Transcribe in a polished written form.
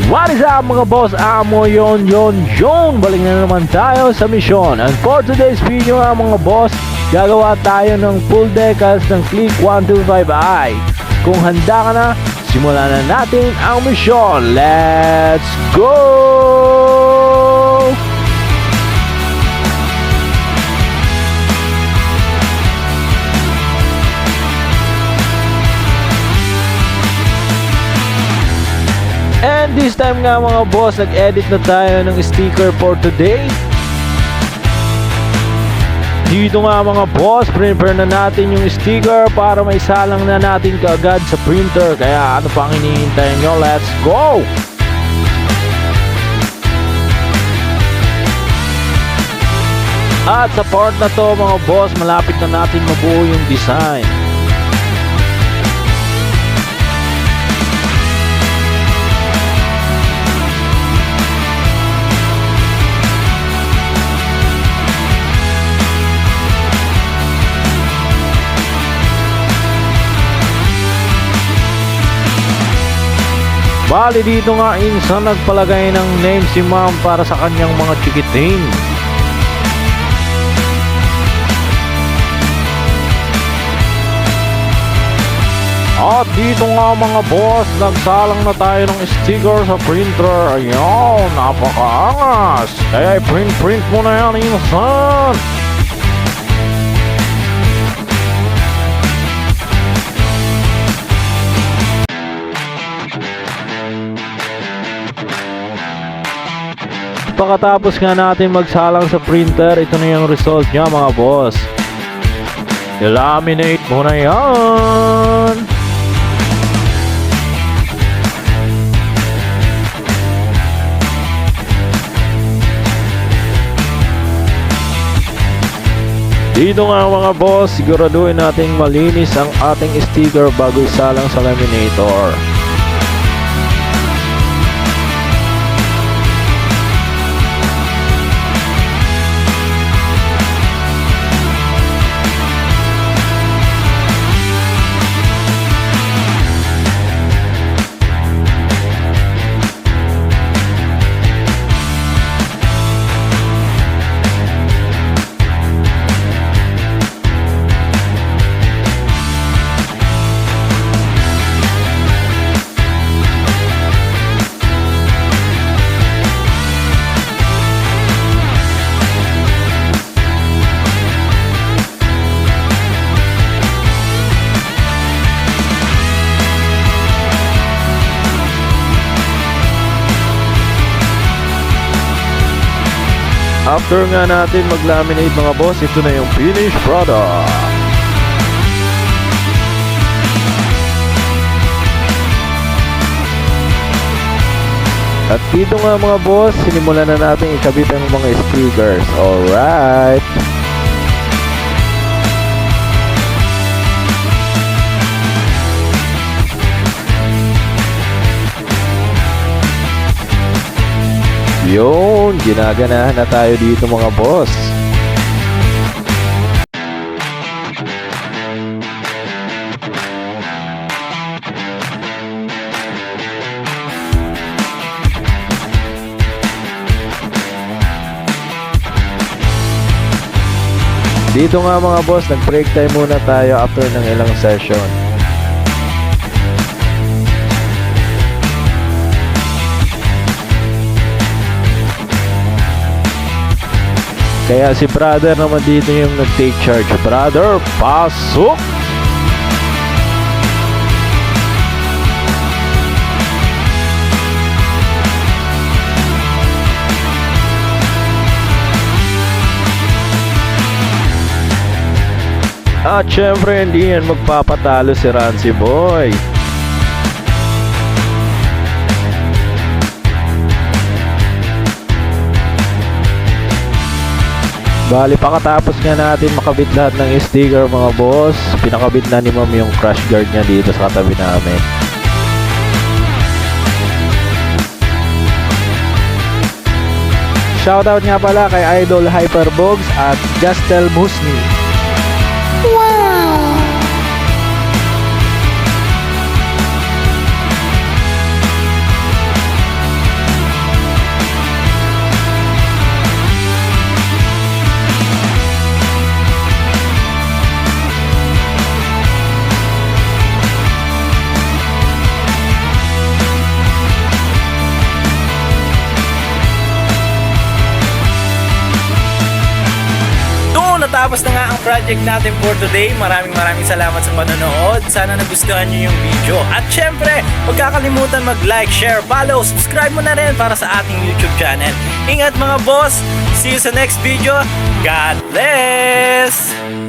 What is up mga boss? Amo yon. Balik na naman tayo sa misyon. And for today's video mga boss, gagawa tayo ng full decals ng Click 125i. Kung handa ka na, simulan na natin ang misyon. Let's go! And this time nga mga boss, nag-edit na tayo ng sticker for today. Dito nga mga boss, prepare na natin yung sticker para maisalang na natin kaagad sa printer. Kaya ano pang hinihintay nyo? Let's go! At sa part na to mga boss, malapit na natin mabuo yung design. Bali dito nga insan nagpalagay ng name si ma'am para sa kanyang mga chikiting. At dito nga mga boss, nagsalang na tayo ng sticker sa printer. Ayun, napakaangas. Kaya i-print mo na yan insan. Pagkatapos nga natin magsalang sa printer, ito na yung result niya mga boss. I-laminate mo na yan. Dito nga mga boss, siguraduhin natin malinis ang ating sticker bago isalang sa laminator. After nga natin mag-laminate mga boss, ito na yung finished product. At dito nga mga boss, sinimulan na natin ikabit ang mga stickers. Alright. Yun, ginaganahan na tayo dito mga boss. Dito nga mga boss, nag-break time muna tayo after ng ilang session. Kaya si brother naman dito yung nag-take charge. Brother, pasok! At syempre hindi yan magpapatalo si Rancy Boy. Bali, pakatapos nga natin makabit lahat ng sticker mga boss, pinakabit na ni ma'am yung crash guard niya dito sa katabi namin. Shoutout nga pala kay Idol Hyperbogs at Justel Musni. Wow! natapos na nga ang project natin for today. Maraming salamat sa panonood. Sana nagustuhan nyo yung video. At syempre, huwag kakalimutan mag-like, share, follow, subscribe mo na rin para sa ating YouTube channel. Ingat mga boss! See you sa next video. God bless!